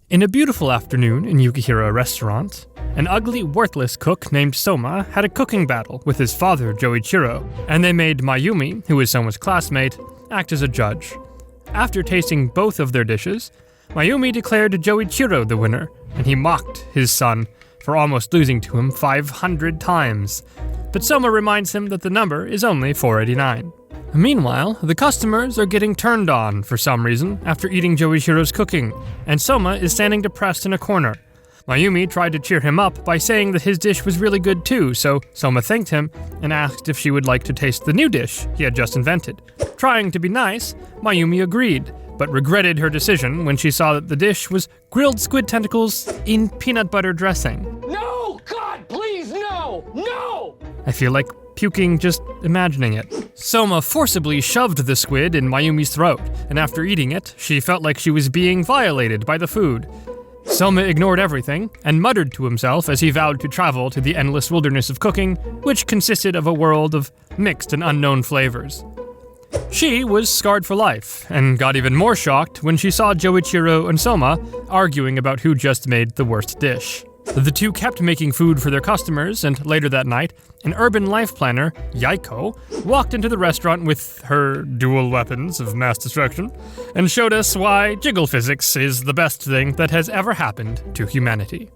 In a beautiful afternoon in Yukihira Restaurant, an ugly, worthless cook named Soma had a cooking battle with his father, Joichiro, and they made Mayumi, who is Soma's classmate, act as a judge. After tasting both of their dishes, Mayumi declared Joichiro the winner, and he mocked his son for almost losing to him 500 times. But Soma reminds him that the number is only 489. Meanwhile, the customers are getting turned on for some reason after eating Joichiro's cooking, and Soma is standing depressed in a corner. Mayumi tried to cheer him up by saying that his dish was really good too, so Soma thanked him and asked if she would like to taste the new dish he had just invented. Trying to be nice, Mayumi agreed, but regretted her decision when she saw that the dish was grilled squid tentacles in peanut butter dressing. No! God, please, no! No! I feel like puking just imagining it. Soma forcibly shoved the squid in Mayumi's throat, and after eating it, she felt like she was being violated by the food. Soma ignored everything and muttered to himself as he vowed to travel to the endless wilderness of cooking, which consisted of a world of mixed and unknown flavors. She was scarred for life, and got even more shocked when she saw Joichiro and Soma arguing about who just made the worst dish. The two kept making food for their customers, and later that night, an urban life planner, Yaiko, walked into the restaurant with her dual weapons of mass destruction, and showed us why jiggle physics is the best thing that has ever happened to humanity.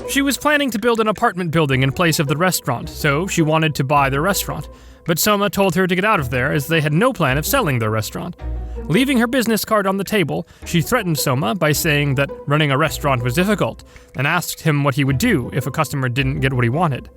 She was planning to build an apartment building in place of the restaurant, so she wanted to buy the restaurant, but Soma told her to get out of there as they had no plan of selling their restaurant. Leaving her business card on the table, she threatened Soma by saying that running a restaurant was difficult, and asked him what he would do if a customer didn't get what he wanted.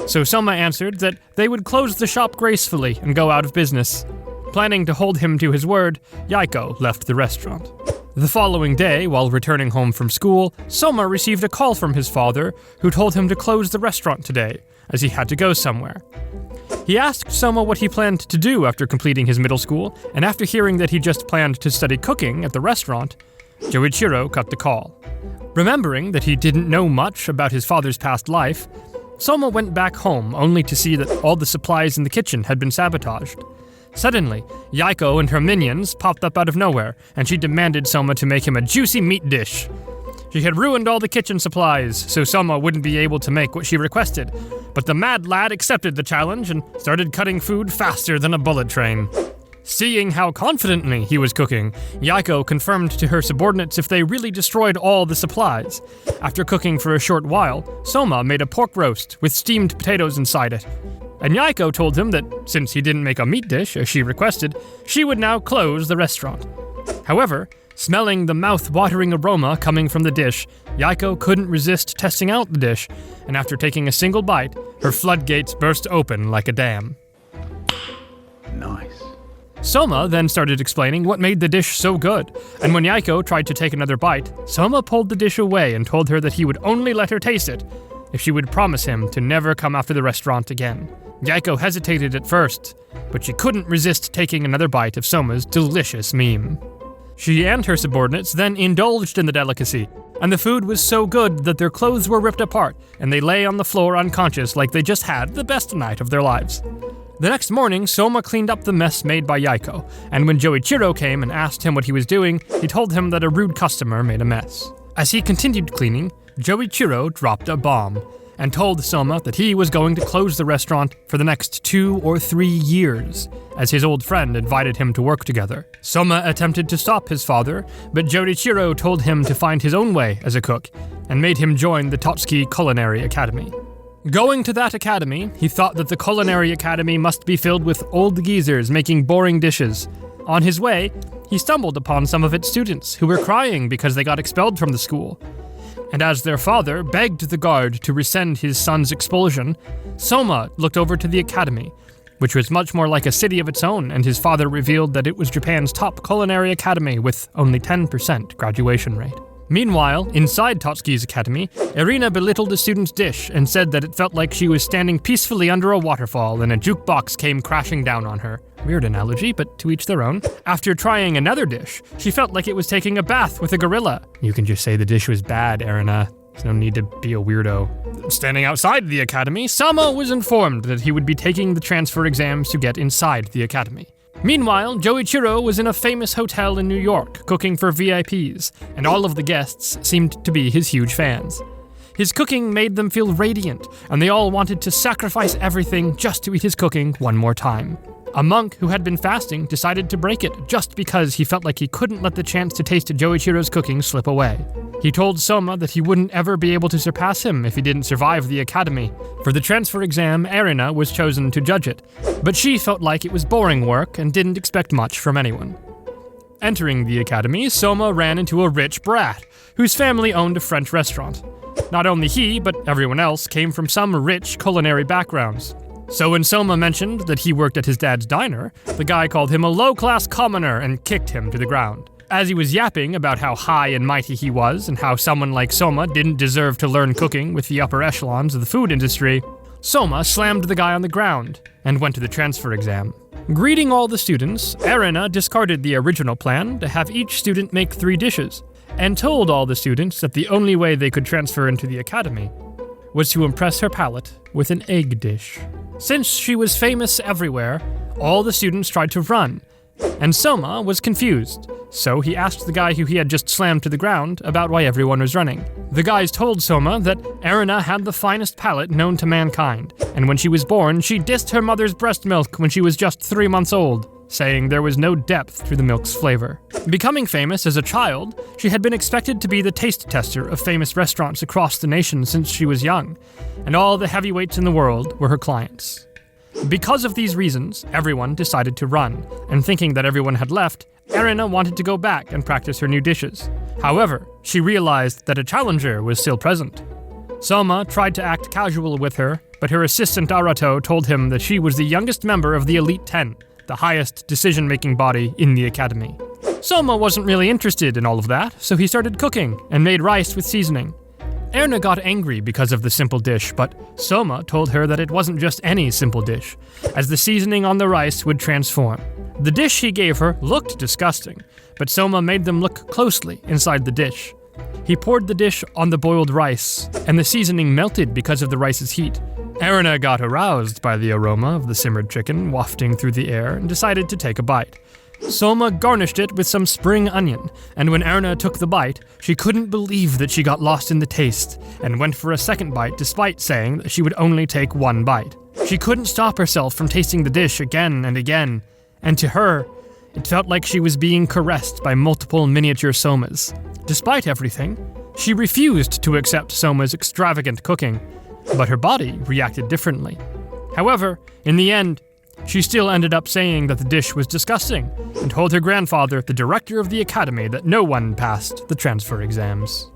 So Soma answered that they would close the shop gracefully and go out of business. Planning to hold him to his word, Yaiko left the restaurant. The following day, while returning home from school, Soma received a call from his father, who told him to close the restaurant today, as he had to go somewhere. He asked Soma what he planned to do after completing his middle school, and after hearing that he just planned to study cooking at the restaurant, Joichiro cut the call. Remembering that he didn't know much about his father's past life, Soma went back home only to see that all the supplies in the kitchen had been sabotaged. Suddenly, Yaiko and her minions popped up out of nowhere, and she demanded Soma to make him a juicy meat dish. She had ruined all the kitchen supplies, so Soma wouldn't be able to make what she requested, but the mad lad accepted the challenge and started cutting food faster than a bullet train. Seeing how confidently he was cooking, Yaiko confirmed to her subordinates if they really destroyed all the supplies. After cooking for a short while, Soma made a pork roast with steamed potatoes inside it. And Yaiko told him that since he didn't make a meat dish as she requested, she would now close the restaurant. However, smelling the mouth-watering aroma coming from the dish, Yaiko couldn't resist testing out the dish, and after taking a single bite, her floodgates burst open like a dam. Nice. Soma then started explaining what made the dish so good, and when Yaiko tried to take another bite, Soma pulled the dish away and told her that he would only let her taste it if she would promise him to never come after the restaurant again. Yaiko hesitated at first, but she couldn't resist taking another bite of Soma's delicious meme. She and her subordinates then indulged in the delicacy, and the food was so good that their clothes were ripped apart, and they lay on the floor unconscious like they just had the best night of their lives. The next morning, Soma cleaned up the mess made by Yaiko, and when Joichiro came and asked him what he was doing, he told him that a rude customer made a mess. As he continued cleaning, Joichiro dropped a bomb, and told Soma that he was going to close the restaurant for the next 2 or 3 years, as his old friend invited him to work together. Soma attempted to stop his father, but Joichiro told him to find his own way as a cook, and made him join the Totsuki Culinary Academy. Going to that academy, he thought that the Culinary Academy must be filled with old geezers making boring dishes. On his way, he stumbled upon some of its students who were crying because they got expelled from the school. And as their father begged the guard to rescind his son's expulsion, Soma looked over to the academy, which was much more like a city of its own, and his father revealed that it was Japan's top culinary academy with only 10% graduation rate. Meanwhile, inside Totsuki's academy, Irina belittled the student's dish and said that it felt like she was standing peacefully under a waterfall and a jukebox came crashing down on her. Weird analogy, but to each their own. After trying another dish, she felt like it was taking a bath with a gorilla. You can just say the dish was bad, Irina. There's no need to be a weirdo. Standing outside the academy, Soma was informed that he would be taking the transfer exams to get inside the academy. Meanwhile, Joichiro was in a famous hotel in New York, cooking for VIPs, and all of the guests seemed to be his huge fans. His cooking made them feel radiant, and they all wanted to sacrifice everything just to eat his cooking one more time. A monk who had been fasting decided to break it just because he felt like he couldn't let the chance to taste Joichiro's cooking slip away. He told Soma that he wouldn't ever be able to surpass him if he didn't survive the academy. For the transfer exam, Erina was chosen to judge it, but she felt like it was boring work and didn't expect much from anyone. Entering the academy, Soma ran into a rich brat, whose family owned a French restaurant. Not only he, but everyone else came from some rich culinary backgrounds. So when Soma mentioned that he worked at his dad's diner, the guy called him a low-class commoner and kicked him to the ground. As he was yapping about how high and mighty he was and how someone like Soma didn't deserve to learn cooking with the upper echelons of the food industry, Soma slammed the guy on the ground and went to the transfer exam. Greeting all the students, Erina discarded the original plan to have each student make 3 dishes, and told all the students that the only way they could transfer into the academy was to impress her palate with an egg dish. Since she was famous everywhere, all the students tried to run, and Soma was confused, so he asked the guy who he had just slammed to the ground about why everyone was running. The guys told Soma that Erina had the finest palate known to mankind, and when she was born, she dissed her mother's breast milk when she was just 3 months old, saying there was no depth to the milk's flavor. Becoming famous as a child, she had been expected to be the taste tester of famous restaurants across the nation since she was young, and all the heavyweights in the world were her clients. Because of these reasons, everyone decided to run, and thinking that everyone had left, Erina wanted to go back and practice her new dishes. However, she realized that a challenger was still present. Soma tried to act casual with her, but her assistant Arato told him that she was the youngest member of the Elite 10, the highest decision-making body in the academy. Soma wasn't really interested in all of that, so he started cooking and made rice with seasoning. Erina got angry because of the simple dish, but Soma told her that it wasn't just any simple dish, as the seasoning on the rice would transform. The dish he gave her looked disgusting, but Soma made them look closely inside the dish. He poured the dish on the boiled rice, and the seasoning melted because of the rice's heat. Erina got aroused by the aroma of the simmered chicken wafting through the air and decided to take a bite. Soma garnished it with some spring onion, and when Erina took the bite, she couldn't believe that she got lost in the taste, and went for a second bite despite saying that she would only take 1 bite. She couldn't stop herself from tasting the dish again and again, and to her, it felt like she was being caressed by multiple miniature Somas. Despite everything, she refused to accept Soma's extravagant cooking, but her body reacted differently. However, in the end, she still ended up saying that the dish was disgusting, and told her grandfather, the director of the academy, that no one passed the transfer exams.